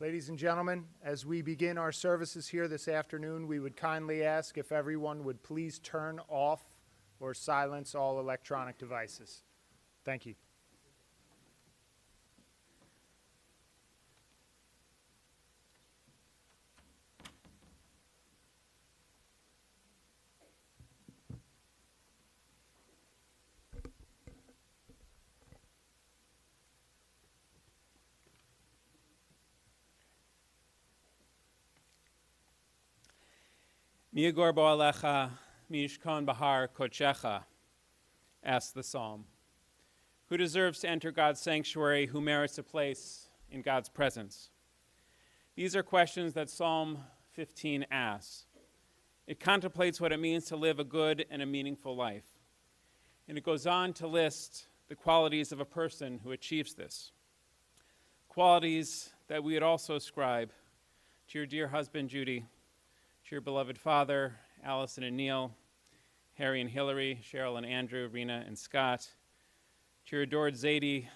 Ladies and gentlemen, as we begin our services here this afternoon, we would kindly ask if everyone would please turn off or silence all electronic devices. Thank you. Mi yagor bo alecha, mi yishkon bahar kodshecha, asks the psalm. Who deserves to enter God's sanctuary, who merits a place in God's presence? These are questions that Psalm 15 asks. It contemplates what it means to live a good and a meaningful life. And it goes on to list the qualities of a person who achieves this. Qualities that we would also ascribe to your dear husband, Judy, to your beloved father, Allison and Neil, Harry and Hillary, Cheryl and Andrew, Rena and Scott, to your adored Zadie,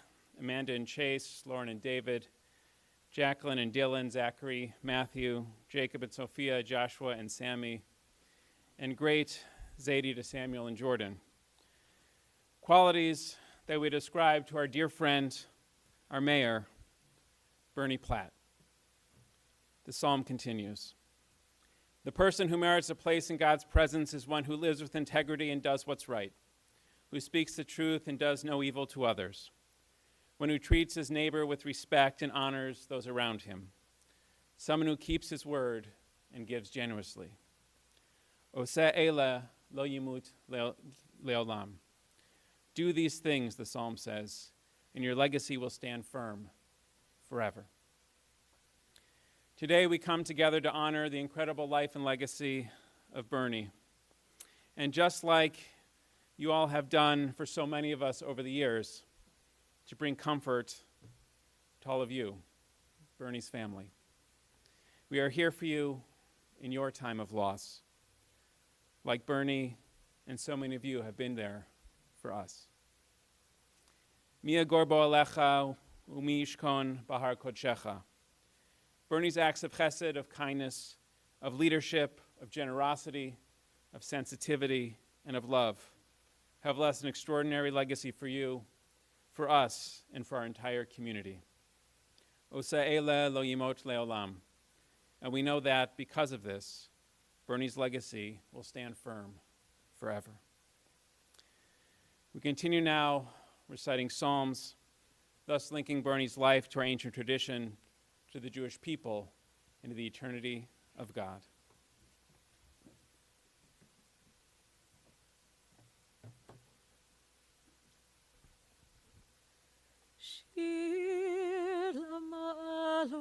Amanda and Chase, Lauren and David, Jacqueline and Dylan, Zachary, Matthew, Jacob and Sophia, Joshua and Sammy, and great Zadie to Samuel and Jordan. Qualities that we describe to our dear friend, our mayor, Bernie Platt. The psalm continues. The person who merits a place in God's presence is one who lives with integrity and does what's right, who speaks the truth and does no evil to others, one who treats his neighbor with respect and honors those around him, someone who keeps his word and gives generously. Oseh ele lo yimut leolam. Do these things, the psalm says, and your legacy will stand firm forever. Today we come together to honor the incredible life and legacy of Bernie. And just like you all have done for so many of us over the years, to bring comfort to all of you, Bernie's family. We are here for you in your time of loss, like Bernie and so many of you have been there for us. Mia gorbo alecha umi yishkon bahar kodshecha. Bernie's acts of chesed, of kindness, of leadership, of generosity, of sensitivity, and of love have left an extraordinary legacy for you, for us, and for our entire community. Oseh ele lo yimot leolam. And we know that because of this, Bernie's legacy will stand firm forever. We continue now reciting Psalms, thus linking Bernie's life to our ancient tradition, to the Jewish people, and to the eternity of God. Shir lamalot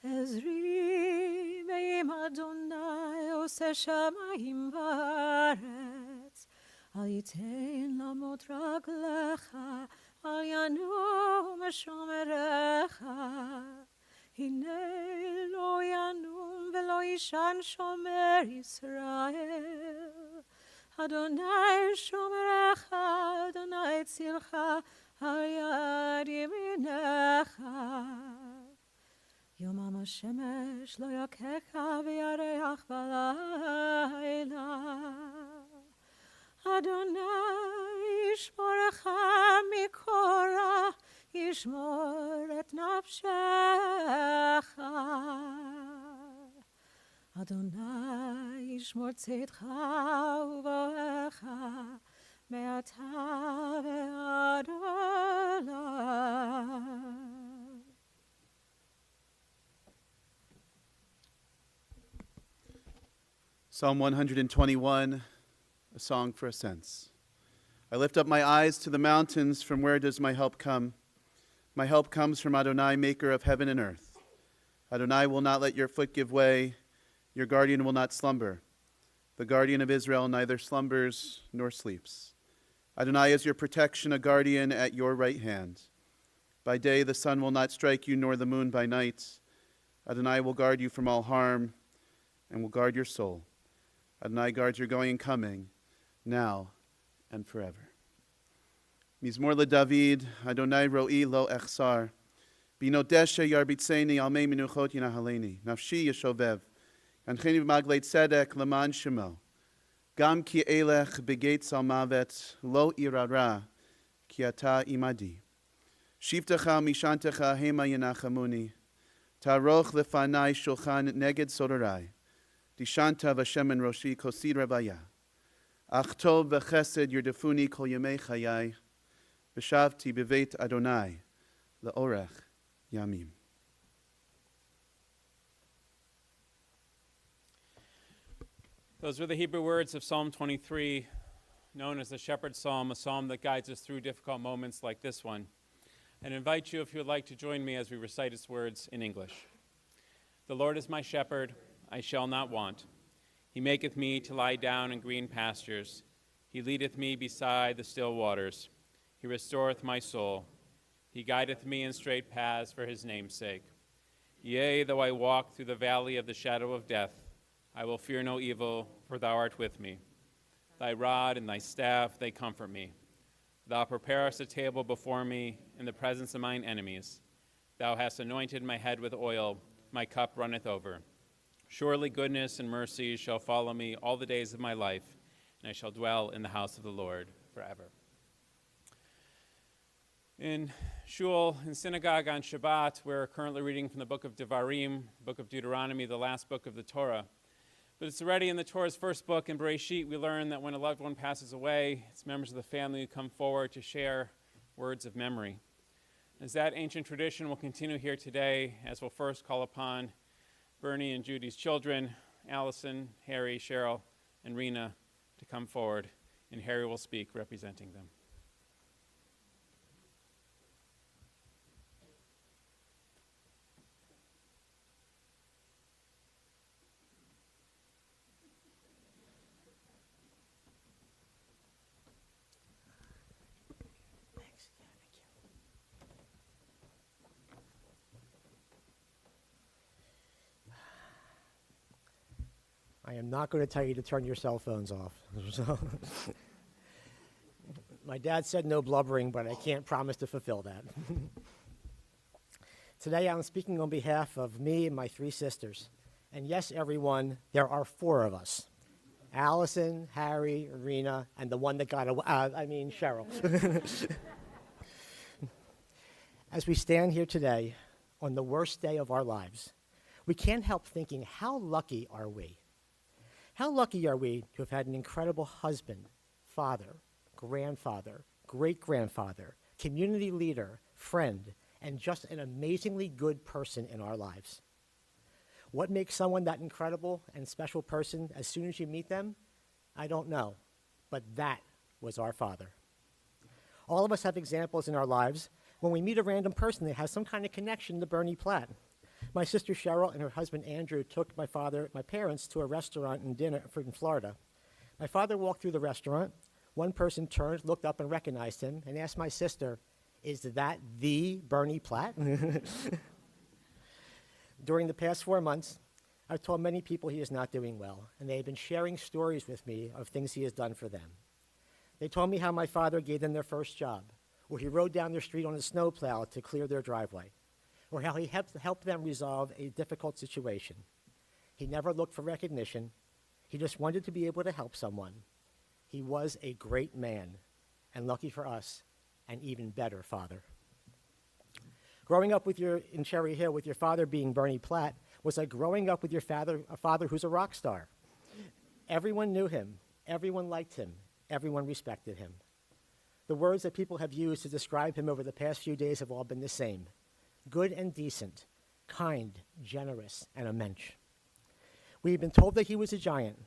Ezri me'im Adonai oseh shamayim va'aretz al yitein lamot raglecha al yanum shomerecha hine lo yanum velo yishan shomer Yisrael Adonai shomerecha Adonai tzilcha al yad yeminecha Yomam HaShemesh lo yakecha v'yareach b'layla Adonai yishmorecha mikora yishmor et nafshecha Adonai yishmor tzedcha uvoecha me'ata ve'ad olam Psalm 121, a song for ascents. I lift up my eyes to the mountains. From where does my help come? My help comes from Adonai, maker of heaven and earth. Adonai will not let your foot give way. Your guardian will not slumber. The guardian of Israel neither slumbers nor sleeps. Adonai is your protection, a guardian at your right hand. By day the sun will not strike you, nor the moon by night. Adonai will guard you from all harm and will guard your soul. Adonai guards your going and coming, now and forever. Mizmor LeDavid, Adonai ro'i lo echsar. Binodesha yarbitzeni almei minuchot yinahaleni. Nafshi yeshovev. Yancheni b'magleit tzedek leman shemo. Gam ki elech begeit salmavet lo irara ki ata imadi. Shivtecha mishantecha hema yenachamuni. Taroch lefanai shulchan neged sodorai. Dishanta v'shemen roshi kosid rebaya. Ach tov v'chesed yerdefuni kol yemei chayai. V'shavti b'veit Adonai le'orech yamim. Those were the Hebrew words of Psalm 23, known as the Shepherd's Psalm, a psalm that guides us through difficult moments like this one. And invite you, if you would like, to join me as we recite its words in English. The Lord is my shepherd, I shall not want. He maketh me to lie down in green pastures. He leadeth me beside the still waters. He restoreth my soul. He guideth me in straight paths for his name's sake. Yea, though I walk through the valley of the shadow of death, I will fear no evil, for thou art with me. Thy rod and thy staff, they comfort me. Thou preparest a table before me in the presence of mine enemies. Thou hast anointed my head with oil, my cup runneth over. Surely goodness and mercy shall follow me all the days of my life, and I shall dwell in the house of the Lord forever. In shul, in synagogue on Shabbat, we're currently reading from the book of Devarim, book of Deuteronomy, the last book of the Torah. But it's already in the Torah's first book, in Bereshit, we learn that when a loved one passes away, it's members of the family who come forward to share words of memory. As that ancient tradition will continue here today, as we'll first call upon Bernie and Judy's children, Allison, Harry, Cheryl, and Rena, to come forward, and Harry will speak representing them. I am not going to tell you to turn your cell phones off. My dad said no blubbering, but I can't promise to fulfill that. Today I'm speaking on behalf of me and my three sisters. And yes, everyone, there are four of us. Allison, Harry, Rena, and the one that got away, Cheryl. As we stand here today on the worst day of our lives, we can't help thinking, how lucky are we? How lucky are we to have had an incredible husband, father, grandfather, great-grandfather, community leader, friend, and just an amazingly good person in our lives. What makes someone that incredible and special person as soon as you meet them? I don't know, but that was our father. All of us have examples in our lives when we meet a random person that has some kind of connection to Bernie Platt. My sister Cheryl and her husband Andrew took my parents to a restaurant and dinner in Florida. My father walked through the restaurant. One person turned, looked up and recognized him and asked my sister, "Is that the Bernie Platt?" During the past 4 months, I've told many people he is not doing well, and they have been sharing stories with me of things he has done for them. They told me how my father gave them their first job, or he rode down their street on a snowplow to clear their driveway, or how he helped them resolve a difficult situation. He never looked for recognition. He just wanted to be able to help someone. He was a great man, and lucky for us, an even better father. Growing up in Cherry Hill with your father being Bernie Platt was like growing up with a father who's a rock star. Everyone knew him, everyone liked him, everyone respected him. The words that people have used to describe him over the past few days have all been the same: good and decent, kind, generous, and a mensch. We've been told that he was a giant,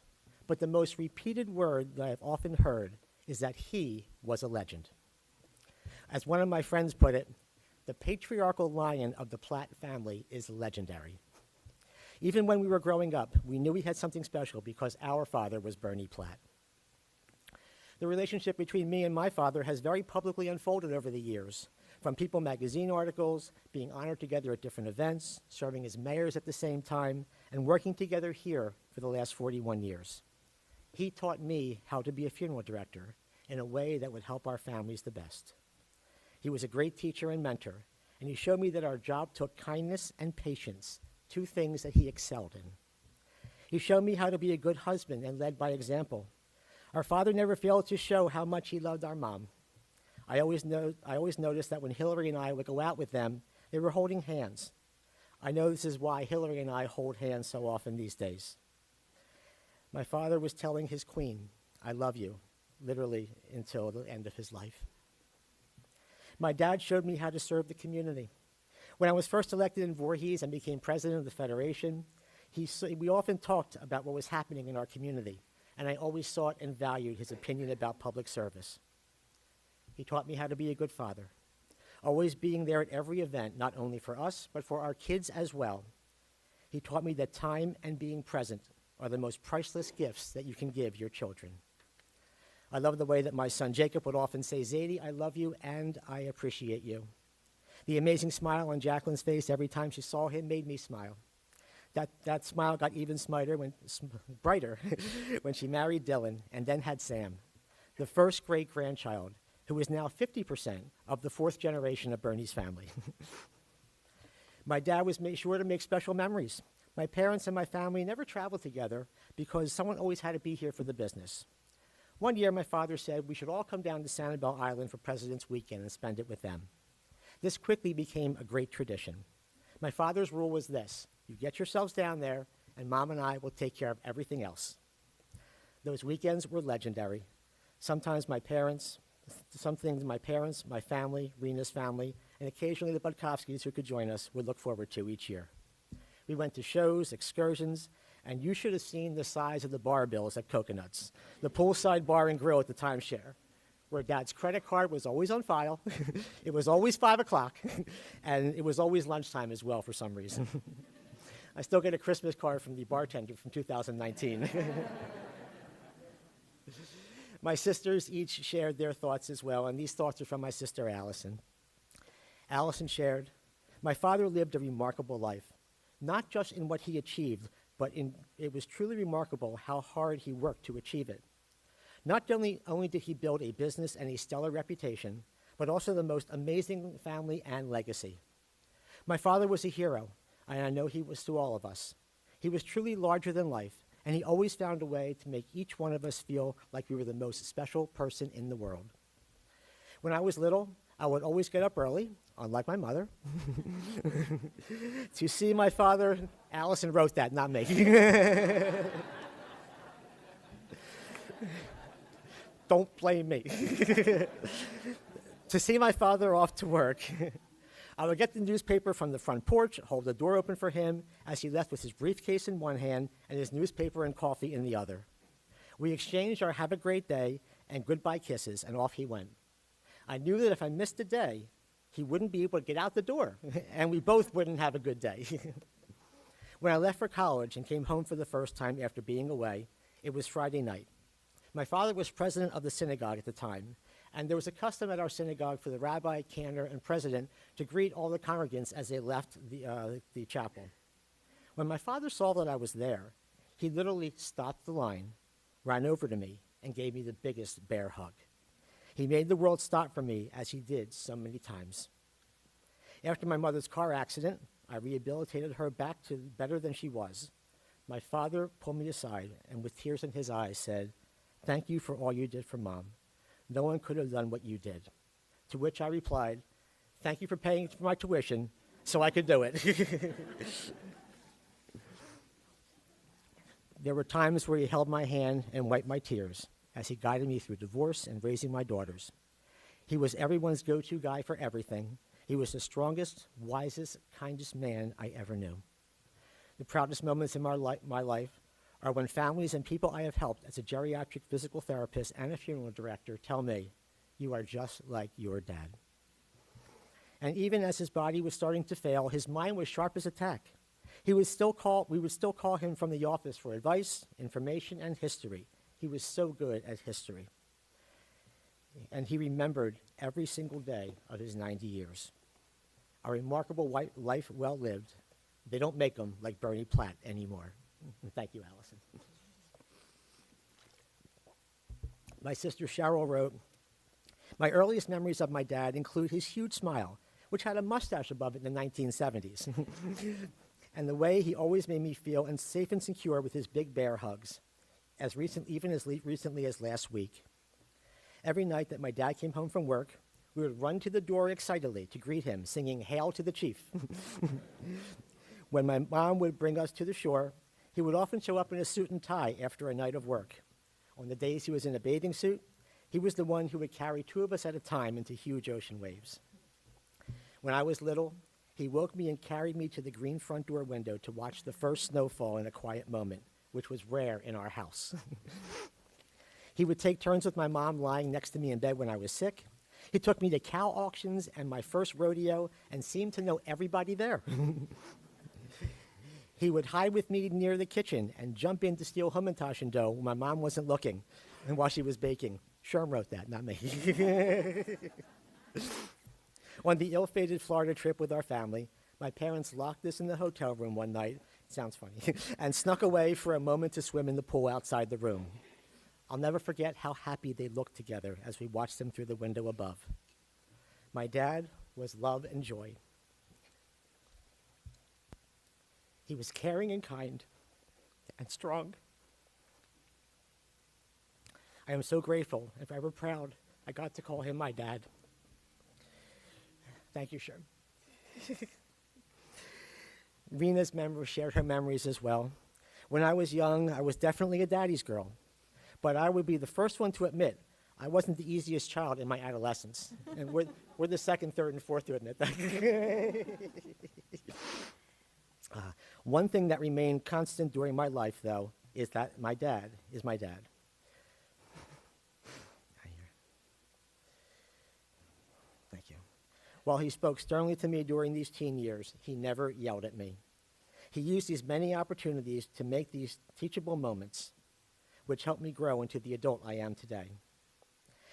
but the most repeated word that I've often heard is that he was a legend. As one of my friends put it, the patriarchal lion of the Platt family is legendary. Even when we were growing up, we knew we had something special because our father was Bernie Platt. The relationship between me and my father has very publicly unfolded over the years, from People magazine articles, being honored together at different events, serving as mayors at the same time, and working together here for the last 41 years. He taught me how to be a funeral director in a way that would help our families the best. He was a great teacher and mentor, and he showed me that our job took kindness and patience, two things that he excelled in. He showed me how to be a good husband and led by example. Our father never failed to show how much he loved our mom. I always noticed that when Hillary and I would go out with them, they were holding hands. I know this is why Hillary and I hold hands so often these days. My father was telling his queen, "I love you," literally until the end of his life. My dad showed me how to serve the community. When I was first elected in Voorhees and became president of the Federation, we often talked about what was happening in our community, and I always sought and valued his opinion about public service. He taught me how to be a good father, always being there at every event, not only for us, but for our kids as well. He taught me that time and being present are the most priceless gifts that you can give your children. I love the way that my son Jacob would often say, "Zadie, I love you and I appreciate you." The amazing smile on Jacqueline's face every time she saw him made me smile. That smile got even brighter when she married Dylan and then had Sam, the first great-grandchild, who is now 50% of the fourth generation of Bernie's family. My dad was sure to make special memories. My parents and my family never traveled together because someone always had to be here for the business. One year, my father said we should all come down to Sanibel Island for President's Weekend and spend it with them. This quickly became a great tradition. My father's rule was this: you get yourselves down there, and Mom and I will take care of everything else. Those weekends were legendary. Sometimes my parents, my family, Rena's family, and occasionally the Budkowskis, who could join us, would look forward to each year. We went to shows, excursions, and you should have seen the size of the bar bills at Coconuts, the poolside bar and grill at the timeshare, where Dad's credit card was always on file. It was always 5 o'clock, and it was always lunchtime as well for some reason. I still get a Christmas card from the bartender from 2019. My sisters each shared their thoughts as well, and these thoughts are from my sister Allison. Allison shared, "My father lived a remarkable life, not just in what he achieved, but it was truly remarkable how hard he worked to achieve it. Not only did he build a business and a stellar reputation, but also the most amazing family and legacy. My father was a hero, and I know he was to all of us. He was truly larger than life, and he always found a way to make each one of us feel like we were the most special person in the world. When I was little, I would always get up early, unlike my mother, to see my father." Allison wrote that, not me. Don't blame me. To see my father off to work. I would get the newspaper from the front porch, hold the door open for him as he left with his briefcase in one hand and his newspaper and coffee in the other. We exchanged our "have a great day" and goodbye kisses, and off he went. I knew that if I missed a day, he wouldn't be able to get out the door, and we both wouldn't have a good day. When I left for college and came home for the first time after being away, it was Friday night. My father was president of the synagogue at the time, and there was a custom at our synagogue for the rabbi, cantor, and president to greet all the congregants as they left the chapel. When my father saw that I was there, he literally stopped the line, ran over to me, and gave me the biggest bear hug. He made the world stop for me, as he did so many times. After my mother's car accident, I rehabilitated her back to better than she was. My father pulled me aside and with tears in his eyes said, "Thank you for all you did for Mom. No one could have done what you did." To which I replied, "Thank you for paying for my tuition so I could do it." There were times where he held my hand and wiped my tears as he guided me through divorce and raising my daughters. He was everyone's go-to guy for everything. He was the strongest, wisest, kindest man I ever knew. The proudest moments in my life are when families and people I have helped as a geriatric physical therapist and a funeral director tell me, "You are just like your dad." And even as his body was starting to fail, his mind was sharp as a tack. We would still call him from the office for advice, information, and history. He was so good at history. and he remembered every single day of his 90 years. A remarkable life well lived. They don't make them like Bernie Platt anymore. Thank you, Allison. My sister Cheryl wrote, "My earliest memories of my dad include his huge smile, which had a mustache above it in the 1970s, and the way he always made me feel safe and secure with his big bear hugs, even as recently as last week. Every night that my dad came home from work, we would run to the door excitedly to greet him, singing 'Hail to the Chief.' When my mom would bring us to the shore, he would often show up in a suit and tie after a night of work. On the days he was in a bathing suit, he was the one who would carry two of us at a time into huge ocean waves. When I was little, he woke me and carried me to the green front door window to watch the first snowfall in a quiet moment, which was rare in our house. He would take turns with my mom lying next to me in bed when I was sick. He took me to cow auctions and my first rodeo and seemed to know everybody there. He would hide with me near the kitchen and jump in to steal Hamantaschen dough when my mom wasn't looking and while she was baking. Sherm wrote that, not me. On the ill-fated Florida trip with our family, my parents locked us in the hotel room one night, sounds funny, and snuck away for a moment to swim in the pool outside the room. I'll never forget how happy they looked together as we watched them through the window above. My dad was love and joy. He was caring and kind and strong. I am so grateful and forever proud I got to call him my dad. Thank you, Sherm. Rena's members shared her memories as well. When I was young, I was definitely a daddy's girl, but I would be the first one to admit I wasn't the easiest child in my adolescence. And we're the second, third, and fourth to admit that. One thing that remained constant during my life, though, is that my dad is my dad. Thank you. While he spoke sternly to me during these teen years, he never yelled at me. He used these many opportunities to make these teachable moments, which helped me grow into the adult I am today.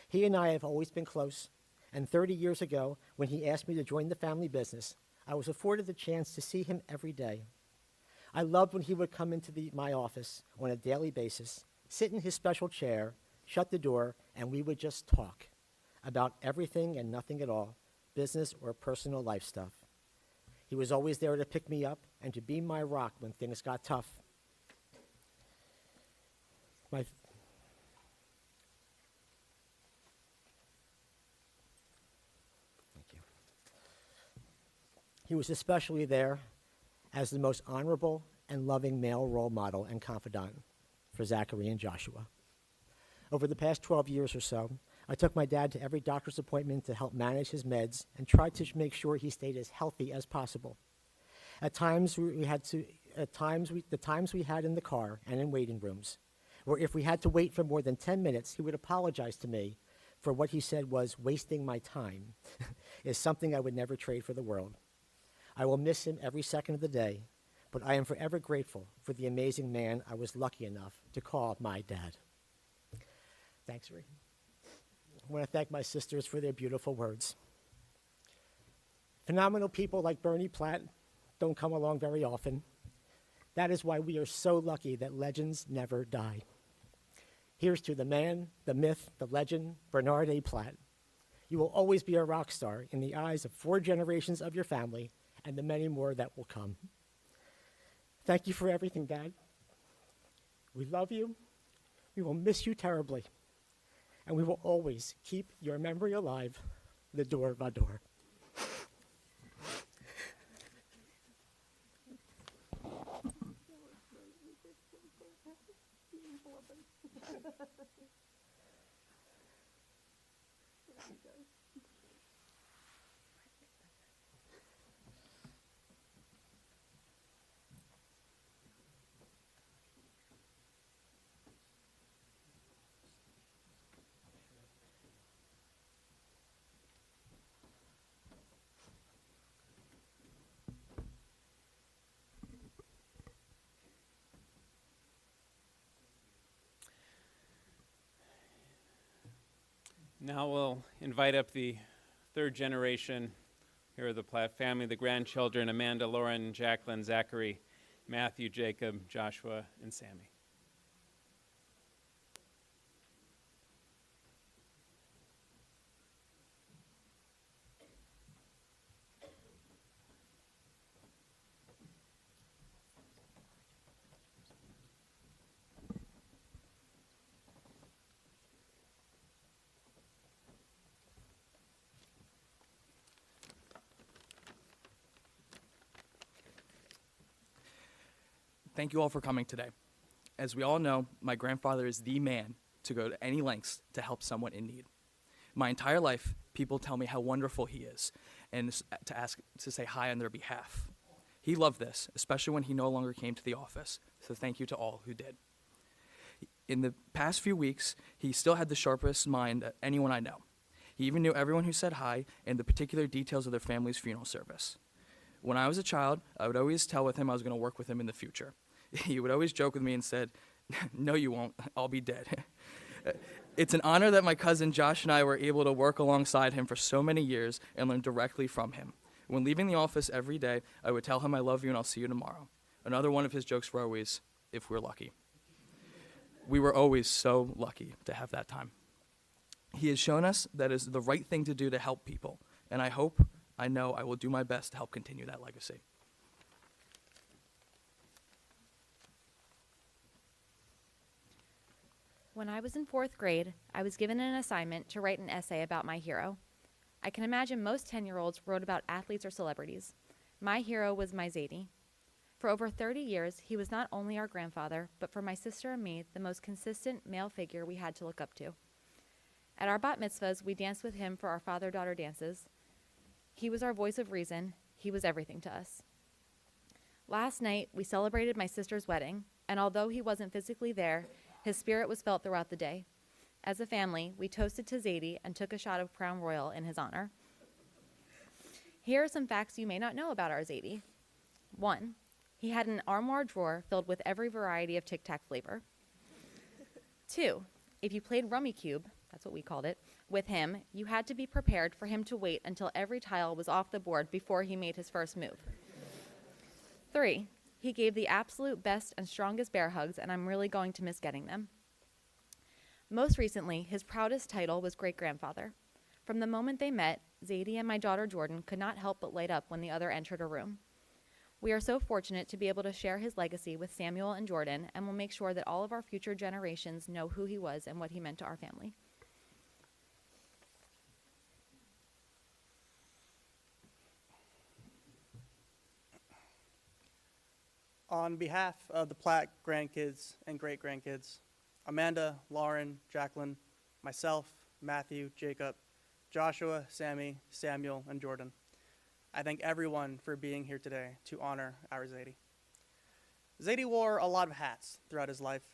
He and I have always been close, and 30 years ago, when he asked me to join the family business, I was afforded the chance to see him every day. I loved when he would come into my office on a daily basis, sit in his special chair, shut the door, and we would just talk about everything and nothing at all, business or personal life stuff. He was always there to pick me up and to be my rock when things got tough. Thank you. He was especially there as the most honorable and loving male role model and confidant for Zachary and Joshua. Over the past 12 years or so, I took my dad to every doctor's appointment to help manage his meds and tried to make sure he stayed as healthy as possible. The times we had in the car and in waiting rooms, where if we had to wait for more than 10 minutes, he would apologize to me for what he said was wasting my time, is something I would never trade for the world. I will miss him every second of the day, but I am forever grateful for the amazing man I was lucky enough to call my dad. Thanks, Ree. I want to thank my sisters for their beautiful words. Phenomenal people like Bernie Platt don't come along very often. That is why we are so lucky that legends never die. Here's to the man, the myth, the legend, Bernard A. Platt. You will always be a rock star in the eyes of 4 generations of your family and the many more that will come. Thank you for everything, Dad. We love you. We will miss you terribly. And we will always keep your memory alive, the door by door. Now we'll invite up the third generation here of the Platt family, the grandchildren, Amanda, Lauren, Jacqueline, Zachary, Matthew, Jacob, Joshua, and Sammy. Thank you all for coming today. As we all know, my grandfather is the man to go to any lengths to help someone in need. My entire life, people tell me how wonderful he is and to say hi on their behalf. He loved this, especially when he no longer came to the office, so thank you to all who did. In the past few weeks, he still had the sharpest mind of anyone I know. He even knew everyone who said hi and the particular details of their family's funeral service. When I was a child, I would always tell with him I was going to work with him in the future. He would always joke with me and said, "No, you won't. I'll be dead." It's an honor that my cousin Josh and I were able to work alongside him for so many years and learn directly from him. When leaving the office every day, I would tell him I love you and I'll see you tomorrow. Another one of his jokes were always, "If we're lucky." We were always so lucky to have that time. He has shown us that is the right thing to do to help people, and I know I will do my best to help continue that legacy. When I was in 4th grade, I was given an assignment to write an essay about my hero. I can imagine most 10-year-olds wrote about athletes or celebrities. My hero was my Zadie. For over 30 years, he was not only our grandfather, but for my sister and me, the most consistent male figure we had to look up to. At our bat mitzvahs, we danced with him for our father-daughter dances. He was our voice of reason. He was everything to us. Last night, we celebrated my sister's wedding, and although he wasn't physically there, his spirit was felt throughout the day. As a family, we toasted to Zadie and took a shot of Crown Royal in his honor. Here are some facts you may not know about our Zadie. 1, he had an armoire drawer filled with every variety of Tic Tac flavor. 2, if you played Rummy Cube, that's what we called it, with him, you had to be prepared for him to wait until every tile was off the board before he made his first move. 3, he gave the absolute best and strongest bear hugs, and I'm really going to miss getting them. Most recently, his proudest title was great-grandfather. From the moment they met, Zadie and my daughter Jordan could not help but light up when the other entered a room. We are so fortunate to be able to share his legacy with Samuel and Jordan, and will make sure that all of our future generations know who he was and what he meant to our family. On behalf of the Platt grandkids and great-grandkids, Amanda, Lauren, Jacqueline, myself, Matthew, Jacob, Joshua, Sammy, Samuel, and Jordan, I thank everyone for being here today to honor our Zadie. Zadie wore a lot of hats throughout his life: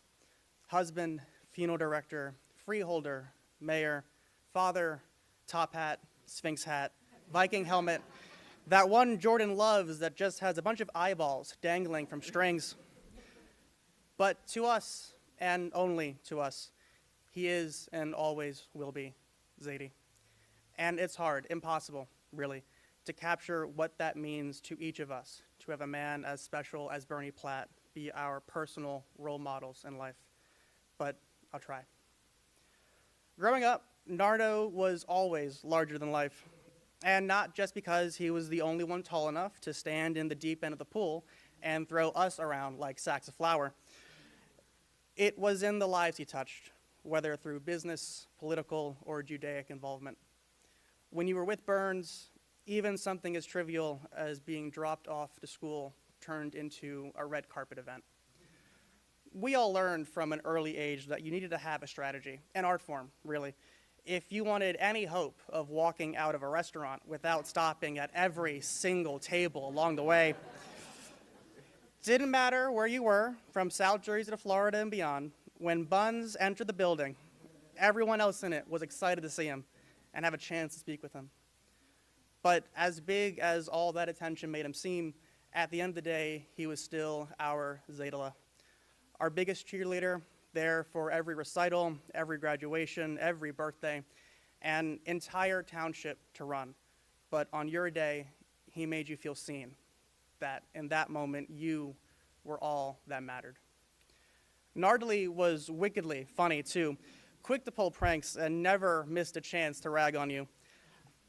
husband, funeral director, freeholder, mayor, father, top hat, Sphinx hat, Viking helmet, that one Jordan loves that just has a bunch of eyeballs dangling from strings. But to us, and only to us, he is and always will be Zadie. And it's hard, impossible, really, to capture what that means to each of us, to have a man as special as Bernie Platt be our personal role models in life. But I'll try. Growing up, Nardo was always larger than life. And not just because he was the only one tall enough to stand in the deep end of the pool and throw us around like sacks of flour. It was in the lives he touched, whether through business, political, or Judaic involvement. When you were with Burns, even something as trivial as being dropped off to school turned into a red carpet event. We all learned from an early age that you needed to have a strategy, an art form, really, if you wanted any hope of walking out of a restaurant without stopping at every single table along the way. Didn't matter where you were, from South Jersey to Florida and beyond, when Buns entered the building, everyone else in it was excited to see him and have a chance to speak with him. But as big as all that attention made him seem, at the end of the day, he was still our Zadela, our biggest cheerleader, there for every recital, every graduation, every birthday, an entire township to run. But on your day, he made you feel seen, that in that moment you were all that mattered. Nardley was wickedly funny too, quick to pull pranks and never missed a chance to rag on you.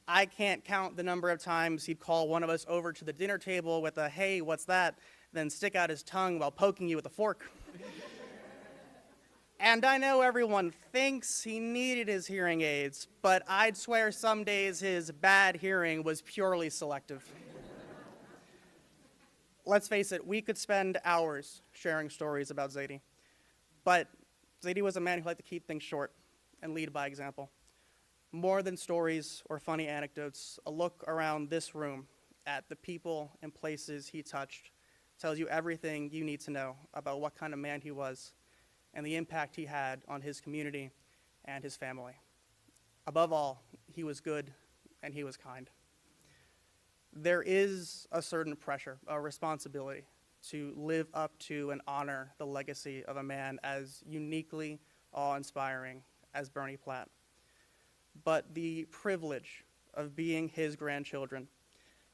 I can't count the number of times he'd call one of us over to the dinner table with a, "Hey, what's that?" then stick out his tongue while poking you with a fork. And I know everyone thinks he needed his hearing aids, but I'd swear some days his bad hearing was purely selective. Let's face it, we could spend hours sharing stories about Zadie. But Zadie was a man who liked to keep things short and lead by example. More than stories or funny anecdotes, a look around this room at the people and places he touched tells you everything you need to know about what kind of man he was and the impact he had on his community and his family. Above all, he was good and he was kind. There is a certain pressure, a responsibility to live up to and honor the legacy of a man as uniquely awe-inspiring as Bernie Platt. But the privilege of being his grandchildren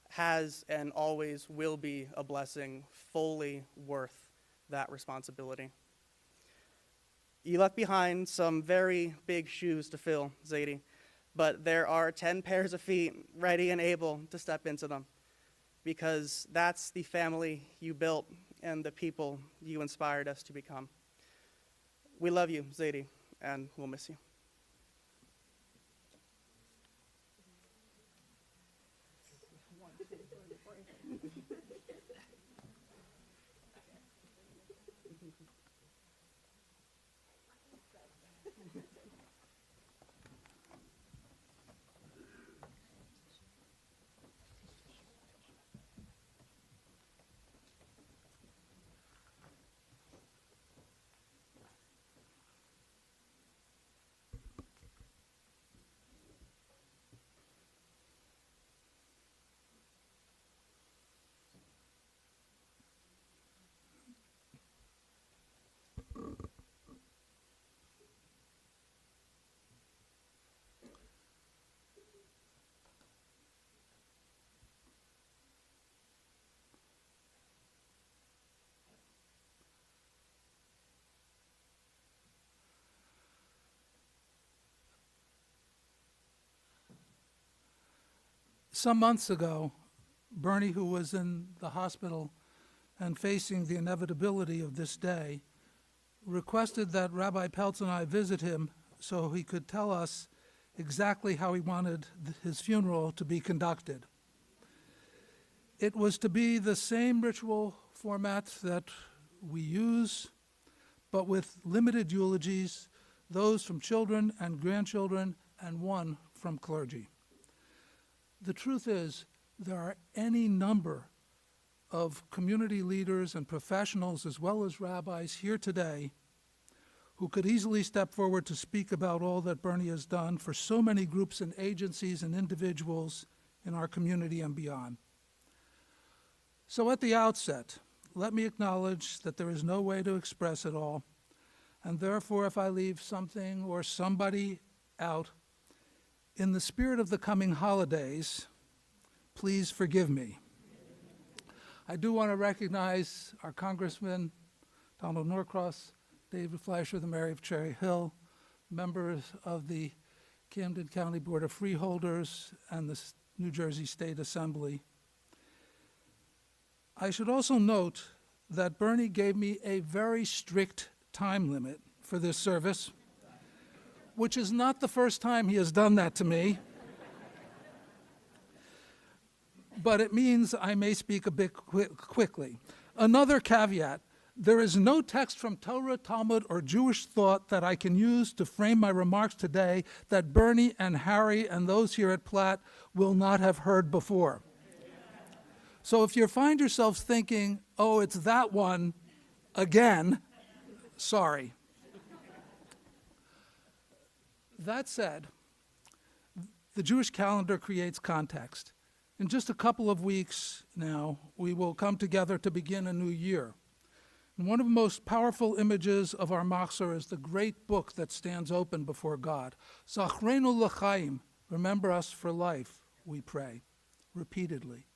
has and always will be a blessing fully worth that responsibility. You left behind some very big shoes to fill, Zadie, but there are 10 pairs of feet ready and able to step into them, because that's the family you built and the people you inspired us to become. We love you, Zadie, and we'll miss you. Some months ago, Bernie, who was in the hospital and facing the inevitability of this day, requested that Rabbi Peltz and I visit him so he could tell us exactly how he wanted his funeral to be conducted. It was to be the same ritual format that we use, but with limited eulogies, those from children and grandchildren, and one from clergy. The truth is, there are any number of community leaders and professionals, as well as rabbis, here today who could easily step forward to speak about all that Bernie has done for so many groups and agencies and individuals in our community and beyond. So at the outset, let me acknowledge that there is no way to express it all, and therefore if I leave something or somebody out, in the spirit of the coming holidays, please forgive me. I do want to recognize our Congressman, Donald Norcross, David Fleischer, the Mayor of Cherry Hill, members of the Camden County Board of Freeholders, and the New Jersey State Assembly. I should also note that Bernie gave me a very strict time limit for this service, which is not the first time he has done that to me. But it means I may speak a bit quickly. Another caveat, there is no text from Torah, Talmud, or Jewish thought that I can use to frame my remarks today that Bernie and Harry and those here at Platt will not have heard before. So if you find yourselves thinking, oh, it's that one again, sorry. That said, the Jewish calendar creates context. In just a couple of weeks now, we will come together to begin a new year. And one of the most powerful images of our machzor is the great book that stands open before God. Zachrenu l'chaim, remember us for life, we pray, repeatedly.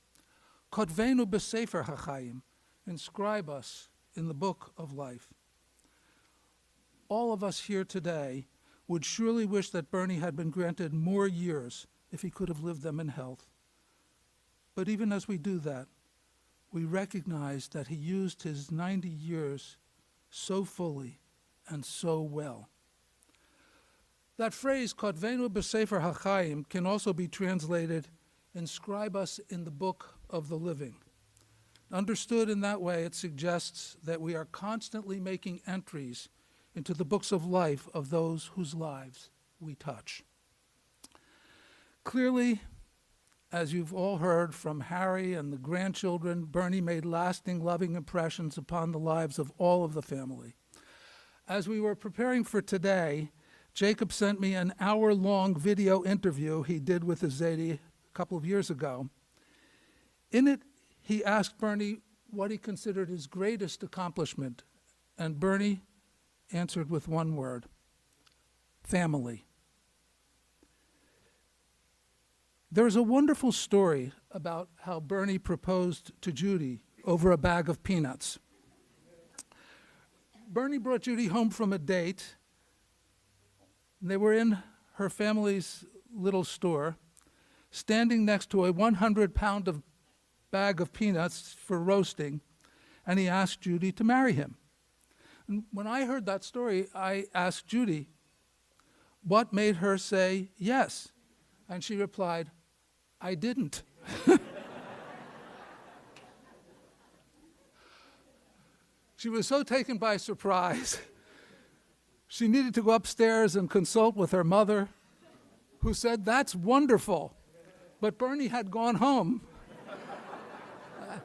Kodvenu b'sefer hachayim, inscribe us in the book of life. All of us here today would surely wish that Bernie had been granted more years if he could have lived them in health. But even as we do that, we recognize that he used his 90 years so fully and so well. That phrase, Kodvenu b'sefer hachayim, can also be translated, inscribe us in the book of the living. Understood in that way, it suggests that we are constantly making entries into the books of life of those whose lives we touch. Clearly, as you've all heard from Harry and the grandchildren, Bernie made lasting, loving impressions upon the lives of all of the family. As we were preparing for today, Jacob sent me an hour-long video interview he did with his Zaidi a couple of years ago. In it, he asked Bernie what he considered his greatest accomplishment, and Bernie answered with one word: family. There's a wonderful story about how Bernie proposed to Judy over a bag of peanuts. Bernie brought Judy home from a date. They were in her family's little store, standing next to a 100-pound bag of peanuts for roasting, and he asked Judy to marry him. And when I heard that story, I asked Judy what made her say yes, and she replied, I didn't. She was so taken by surprise. She needed to go upstairs and consult with her mother, who said, that's wonderful. But Bernie had gone home,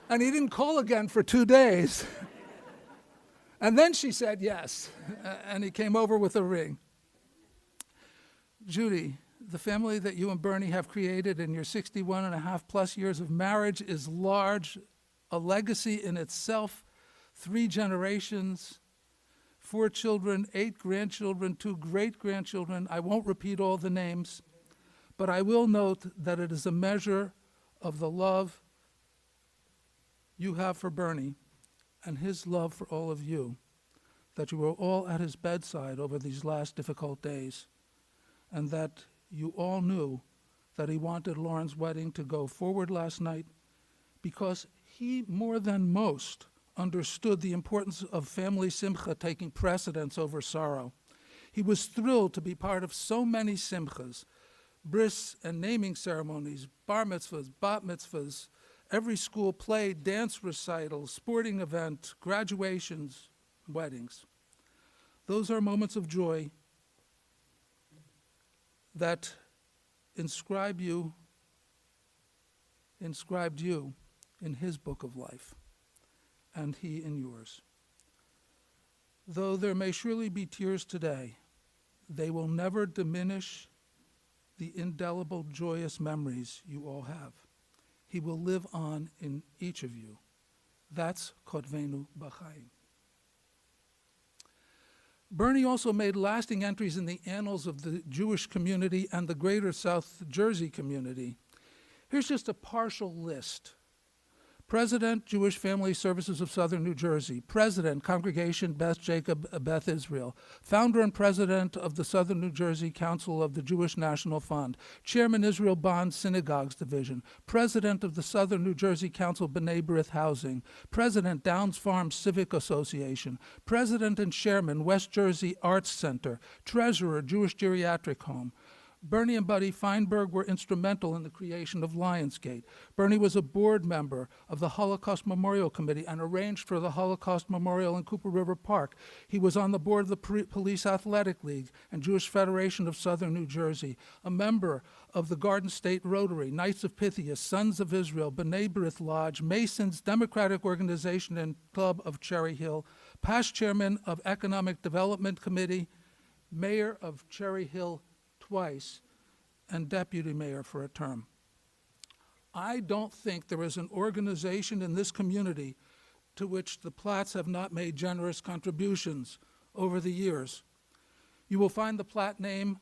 and he didn't call again for 2 days. And then she said yes, and he came over with a ring. Judy, the family that you and Bernie have created in your 61 and a half plus years of marriage is large, a legacy in itself, 3 generations, 4 children, 8 grandchildren, 2 great-grandchildren. I won't repeat all the names, but I will note that it is a measure of the love you have for Bernie and his love for all of you, that you were all at his bedside over these last difficult days, and that you all knew that he wanted Lauren's wedding to go forward last night because he, more than most, understood the importance of family simcha taking precedence over sorrow. He was thrilled to be part of so many simchas, bris and naming ceremonies, bar mitzvahs, bat mitzvahs, every school play, dance recital, sporting event, graduations, weddings. Those are moments of joy that inscribed you in his book of life, and he in yours. Though there may surely be tears today, they will never diminish the indelible, joyous memories you all have. He will live on in each of you. That's Kodvenu B'chaim. Bernie also made lasting entries in the annals of the Jewish community and the greater South Jersey community. Here's just a partial list. President, Jewish Family Services of Southern New Jersey. President, Congregation Beth Jacob Beth Israel. Founder and President of the Southern New Jersey Council of the Jewish National Fund. Chairman, Israel Bond Synagogues Division. President of the Southern New Jersey Council B'nai B'rith Housing. President, Downs Farm Civic Association. President and Chairman, West Jersey Arts Center. Treasurer, Jewish Geriatric Home. Bernie and Buddy Feinberg were instrumental in the creation of Lionsgate. Bernie was a board member of the Holocaust Memorial Committee and arranged for the Holocaust Memorial in Cooper River Park. He was on the board of the Police Athletic League and Jewish Federation of Southern New Jersey, a member of the Garden State Rotary, Knights of Pythias, Sons of Israel, B'nai B'rith Lodge, Masons, Democratic Organization and Club of Cherry Hill, past chairman of Economic Development Committee, mayor of Cherry Hill twice, and deputy mayor for a term. I don't think there is an organization in this community to which the Platts have not made generous contributions over the years. You will find the Platt name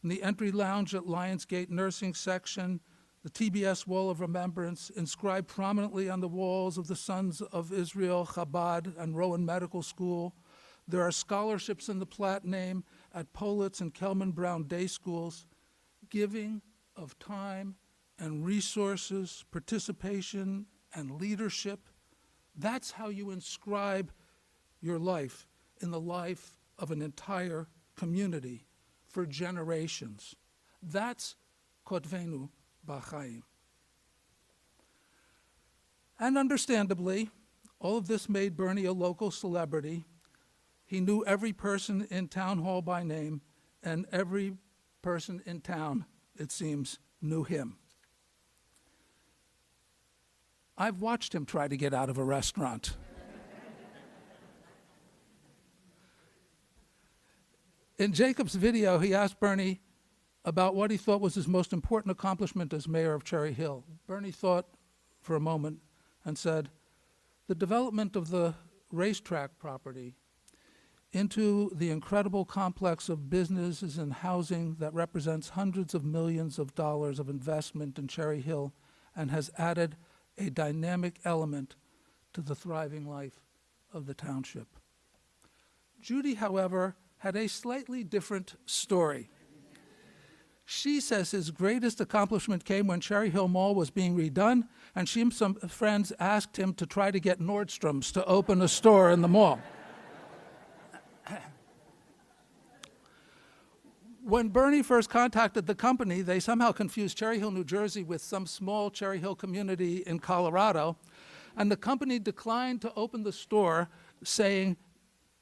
in the entry lounge at Lionsgate Nursing Section, the TBS Wall of Remembrance, inscribed prominently on the walls of the Sons of Israel, Chabad, and Rowan Medical School. There are scholarships in the Platt name at Politz and Kelman Brown Day Schools. Giving of time and resources, participation and leadership, that's how you inscribe your life in the life of an entire community for generations. That's Kotvenu B'Chaim. And understandably, all of this made Bernie a local celebrity. He knew every person in town hall by name, and every person in town, it seems, knew him. I've watched him try to get out of a restaurant. In Jacob's video, he asked Bernie about what he thought was his most important accomplishment as mayor of Cherry Hill. Bernie thought for a moment and said, the development of the racetrack property into the incredible complex of businesses and housing that represents hundreds of millions of dollars of investment in Cherry Hill and has added a dynamic element to the thriving life of the township. Judy, however, had a slightly different story. She says his greatest accomplishment came when Cherry Hill Mall was being redone, and she and some friends asked him to try to get Nordstrom's to open a store in the mall. When Bernie first contacted the company, they somehow confused Cherry Hill, New Jersey with some small Cherry Hill community in Colorado, and the company declined to open the store, saying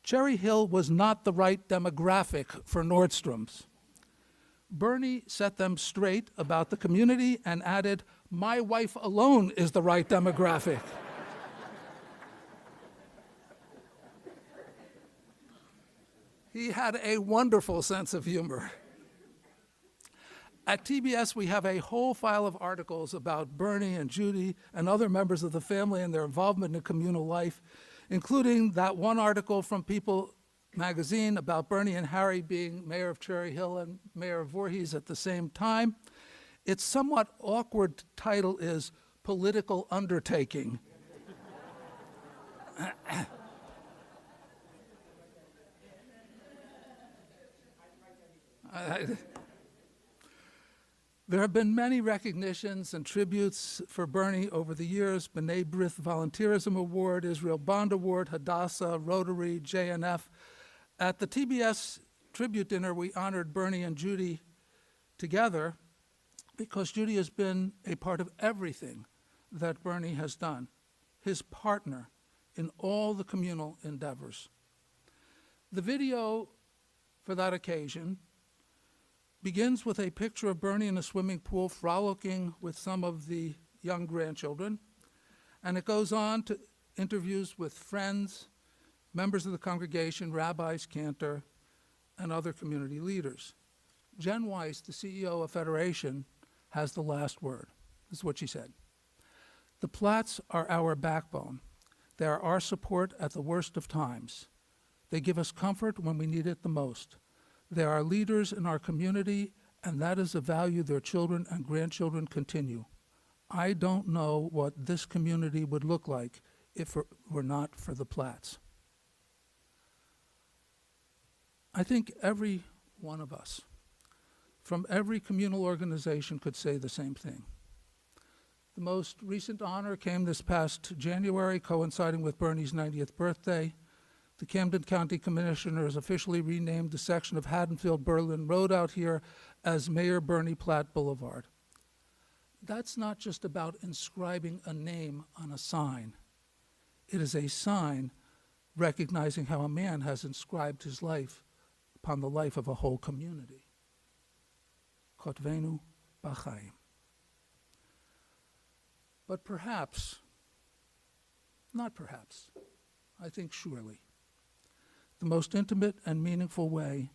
Cherry Hill was not the right demographic for Nordstrom's. Bernie set them straight about the community and added, my wife alone is the right demographic. He had a wonderful sense of humor. At TBS, we have a whole file of articles about Bernie and Judy and other members of the family and their involvement in communal life, including that one article from People magazine about Bernie and Harry being mayor of Cherry Hill and mayor of Voorhees at the same time. Its somewhat awkward title is Political Undertaking. There have been many recognitions and tributes for Bernie over the years: B'nai B'rith Volunteerism Award, Israel Bond Award, Hadassah, Rotary, JNF. At the TBS tribute dinner, we honored Bernie and Judy together because Judy has been a part of everything that Bernie has done, his partner in all the communal endeavors. The video for that occasion begins with a picture of Bernie in a swimming pool frolicking with some of the young grandchildren, and it goes on to interviews with friends, members of the congregation, rabbis, cantor, and other community leaders. Jen Weiss, the CEO of Federation, has the last word. This is what she said. The Platts are our backbone. They are our support at the worst of times. They give us comfort when we need it the most. They are leaders in our community, and that is a value their children and grandchildren continue. I don't know what this community would look like if it were not for the Platts. I think every one of us, from every communal organization, could say the same thing. The most recent honor came this past January, coinciding with Bernie's 90th birthday. The Camden County Commissioners officially renamed the section of Haddonfield Berlin Road out here as Mayor Bernie Platt Boulevard. That's not just about inscribing a name on a sign. It is a sign recognizing how a man has inscribed his life upon the life of a whole community. Kotvenu B'Chaim. But perhaps, not perhaps, I think surely, the most intimate and meaningful way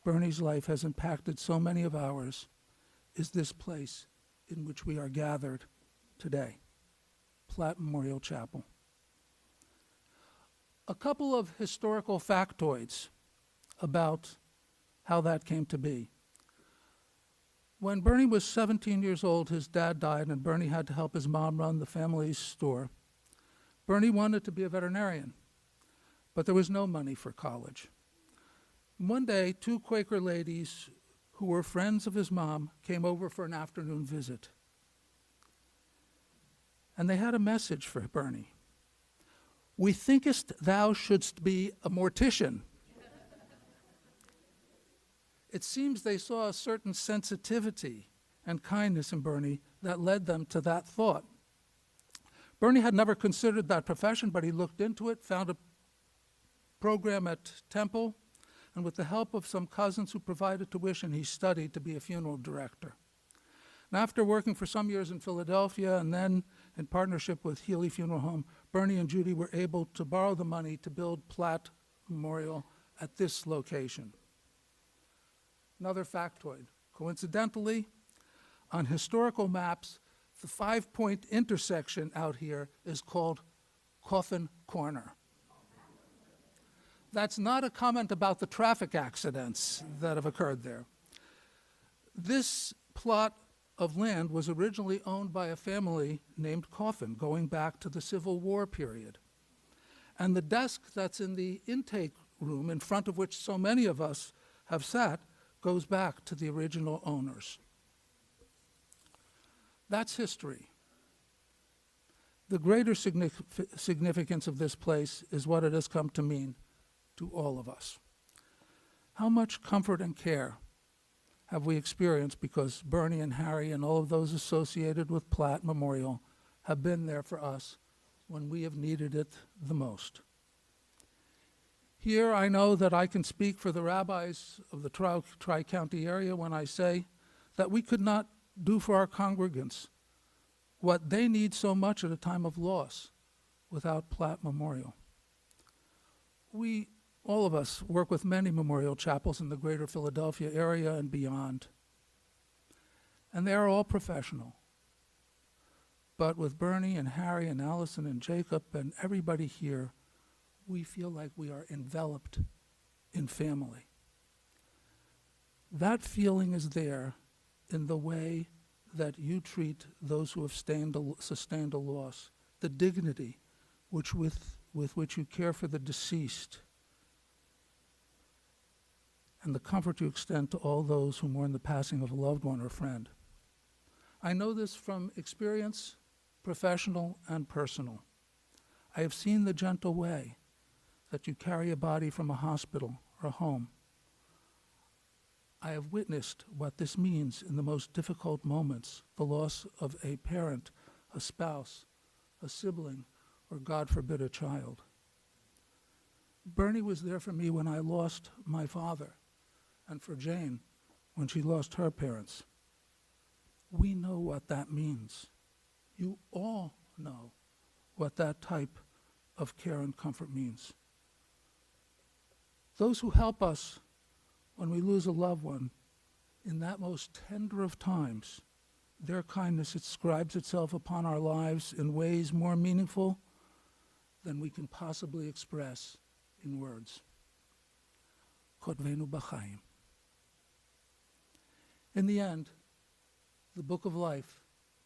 Bernie's life has impacted so many of ours is this place in which we are gathered today, Platt Memorial Chapel. A couple of historical factoids about how that came to be. When Bernie was 17 years old, his dad died, and Bernie had to help his mom run the family's store. Bernie wanted to be a veterinarian, but there was no money for college. One day, two Quaker ladies who were friends of his mom came over for an afternoon visit. And they had a message for Bernie. "We thinkest thou shouldst be a mortician." It seems they saw a certain sensitivity and kindness in Bernie that led them to that thought. Bernie had never considered that profession, but he looked into it, found a program at Temple, and with the help of some cousins who provided tuition, he studied to be a funeral director. And after working for some years in Philadelphia and then in partnership with Healy Funeral Home, Bernie and Judy were able to borrow the money to build Platt Memorial at this location. Another factoid. Coincidentally, on historical maps, the 5-point intersection out here is called Coffin Corner. That's not a comment about the traffic accidents that have occurred there. This plot of land was originally owned by a family named Coffin, going back to the Civil War period. And the desk that's in the intake room, in front of which so many of us have sat, goes back to the original owners. That's history. The greater significance of this place is what it has come to mean to all of us. How much comfort and care have we experienced because Bernie and Harry and all of those associated with Platt Memorial have been there for us when we have needed it the most. Here I know that I can speak for the rabbis of the Tri-County area when I say that we could not do for our congregants what they need so much at a time of loss without Platt Memorial. We, all of us, work with many memorial chapels in the greater Philadelphia area and beyond, and they are all professional. But with Bernie and Harry and Allison and Jacob and everybody here, we feel like we are enveloped in family. That feeling is there in the way that you treat those who have sustained a loss, the dignity with which you care for the deceased, and the comfort you extend to all those who mourn the passing of a loved one or friend. I know this from experience, professional and personal. I have seen the gentle way that you carry a body from a hospital or a home. I have witnessed what this means in the most difficult moments, the loss of a parent, a spouse, a sibling, or God forbid, a child. Bernie was there for me when I lost my father, and for Jane when she lost her parents. We know what that means. You all know what that type of care and comfort means. Those who help us when we lose a loved one, in that most tender of times, their kindness inscribes itself upon our lives in ways more meaningful than we can possibly express in words. Kotvenu b'chaim. In the end, the book of life,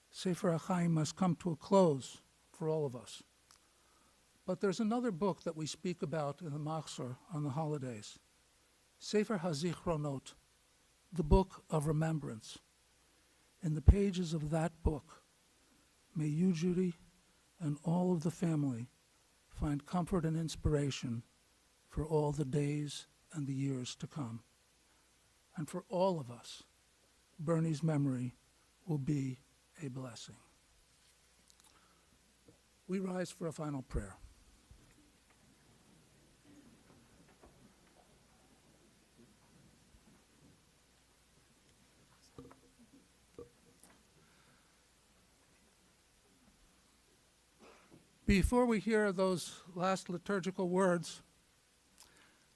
Sefer HaChaim, must come to a close for all of us. But there's another book that we speak about in the Machzor on the holidays, Sefer HaZichronot, the book of remembrance. In the pages of that book, may you, Judy, and all of the family find comfort and inspiration for all the days and the years to come. And for all of us, Bernie's memory will be a blessing. We rise for a final prayer. Before we hear those last liturgical words,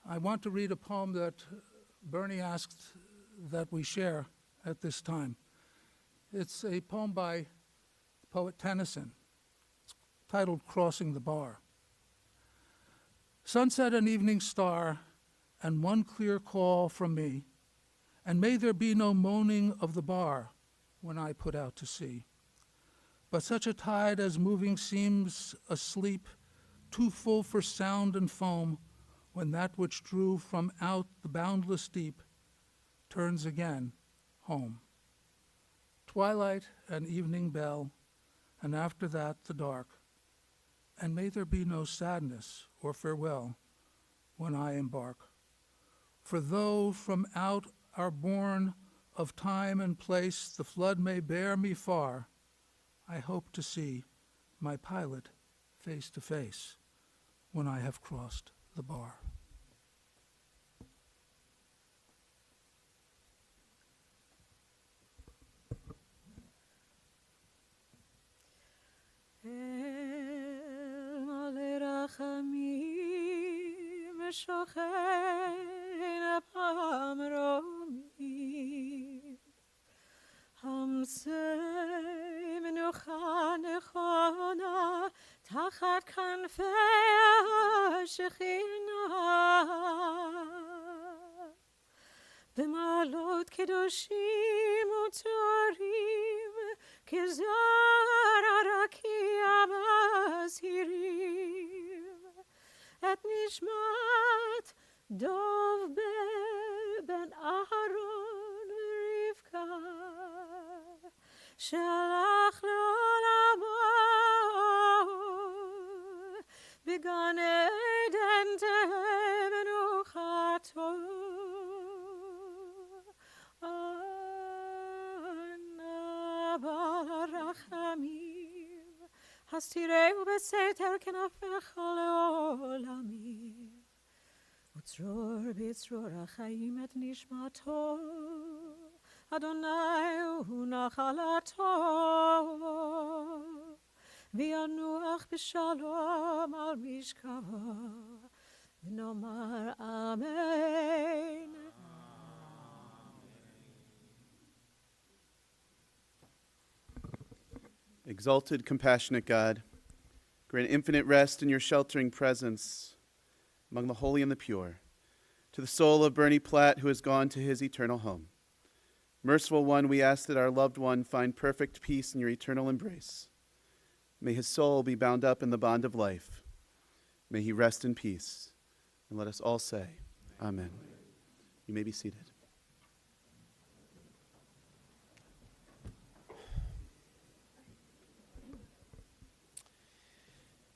I want to read a poem that Bernie asked that we share at this time. It's a poem by poet Tennyson. It's titled Crossing the Bar. sunset and evening star, and one clear call from me, and may there be no moaning of the bar when I put out to sea, but such a tide as moving seems asleep, too full for sound and foam, when that which drew from out the boundless deep turns again home. Twilight and evening bell, and after that the dark, and may there be no sadness or farewell when I embark. For though from out our bourne of time and place the flood may bear me far, I hope to see my pilot face to face when I have crossed the bar. El male rachamim shochen apam romim hamsei menucha nechona tachat kanfei hashechina b'malot kedoshim u'tzorim כזר הרקיע מזהירים את נשמת דוב בן אהרון ורבקה שהלך לעולמו בגן עדן תהא מנוחתו הרחמים, הסתירהו בסתר כנפיך לעולמים, וצרור בצרור החיים את נשמתו, אדוני הוא נחלתו, וינוח בשלום על משכבו, ונאמר אמן. Exalted, compassionate God, grant infinite rest in your sheltering presence among the holy and the pure, to the soul of Bernie Platt, who has gone to his eternal home. Merciful One, we ask that our loved one find perfect peace in your eternal embrace. May his soul be bound up in the bond of life. May he rest in peace. And let us all say, Amen. You may be seated.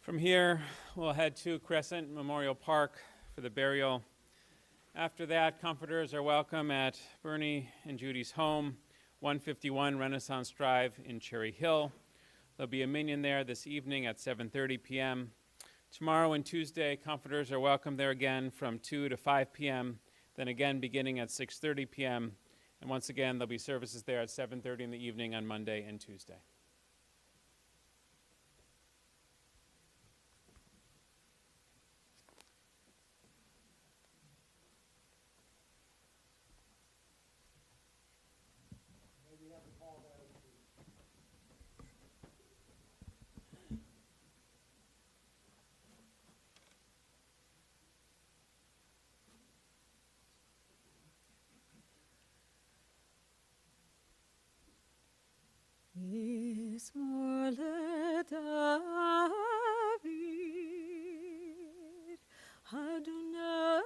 From here, we'll head to Crescent Memorial Park for the burial. After that, comforters are welcome at Bernie and Judy's home, 151 Renaissance Drive in Cherry Hill. There'll be a minion there this evening at 7:30 p.m. Tomorrow and Tuesday, comforters are welcome there again from 2 to 5 p.m., then again beginning at 6:30 p.m. And once again, there'll be services there at 7:30 in the evening on Monday and Tuesday. Mizmor leDavid, Adonai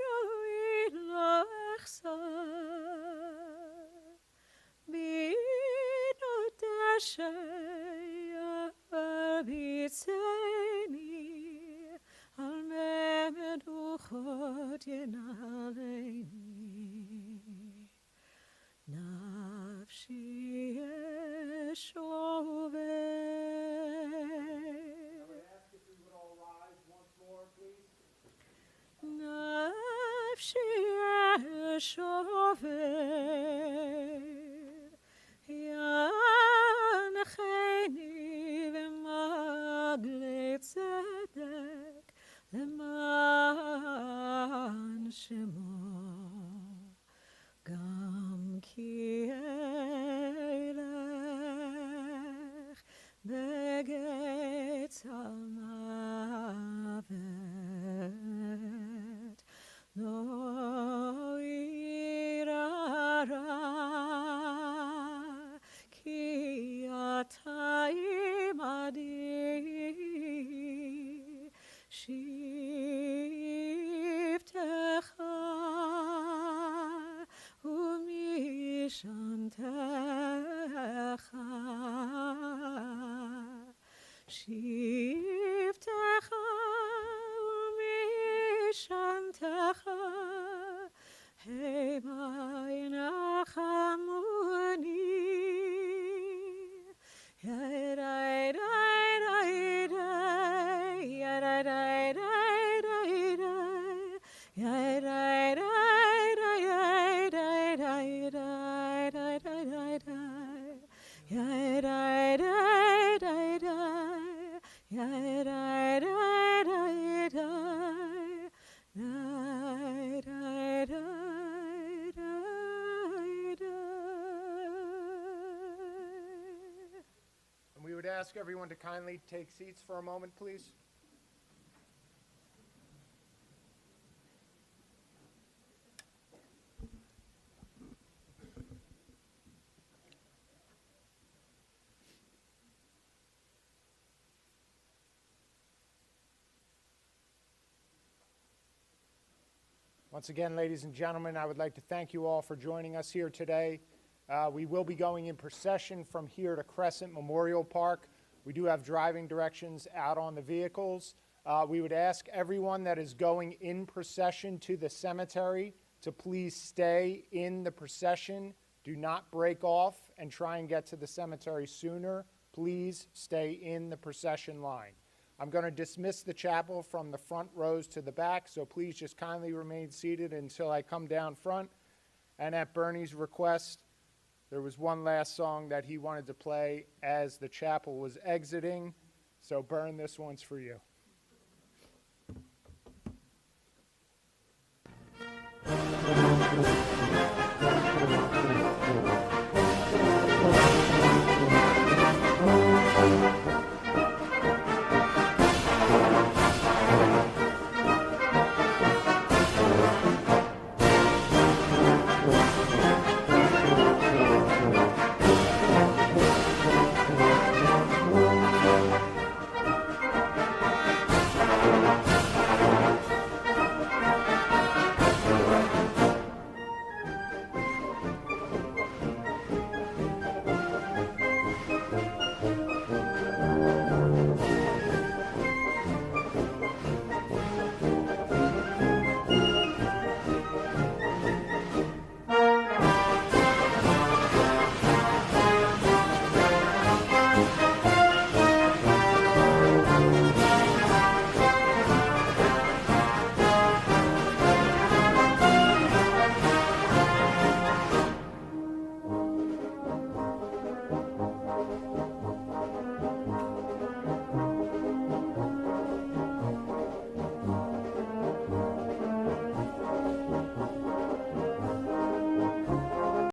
roi l'achsa, binot asher bitzeni, al memeduchot yenaleni. Nafshi eshover. I would ask if we would all rise once more, please. Nafshi eshover. Yanacheni v'magle tzedek leman shemo. Gam ki elech begetz al mavet. ומשענתך, שבטך ומשענתך, המה ינחמוני. And we would ask everyone to kindly take seats for a moment, please. Once again, ladies and gentlemen, I would like to thank you all for joining us here today. We will be going in procession from here to Crescent Memorial Park. We do have driving directions out on the vehicles. We would ask everyone that is going in procession to the cemetery to please stay in the procession. Do not break off and try and get to the cemetery sooner. Please stay in the procession line. I'm going to dismiss the chapel from the front rows to the back, so please just kindly remain seated until I come down front. And at Bernie's request, there was one last song that he wanted to play as the chapel was exiting, so Bern, this one's for you.